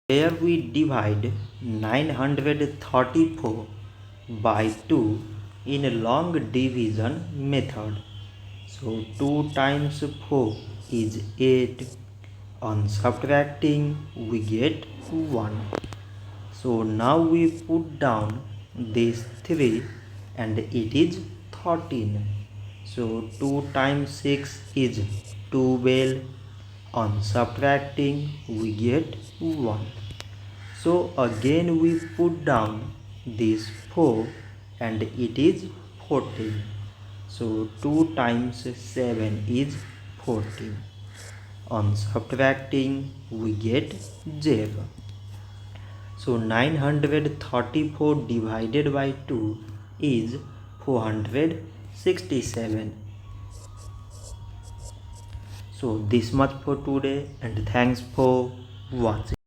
Here we divide 934 by 2 in a long division method. So 2 times 4 is 8. On subtracting we get 1. So now we put down this 3 and it is 13. So 2 times 6 is 12. On subtracting we get 1. So again we put down this 4 and it is 14. So 2 times 7 is 14. On subtracting we get 0. So 934 divided by 2 is 467. So this much for today and thanks for watching.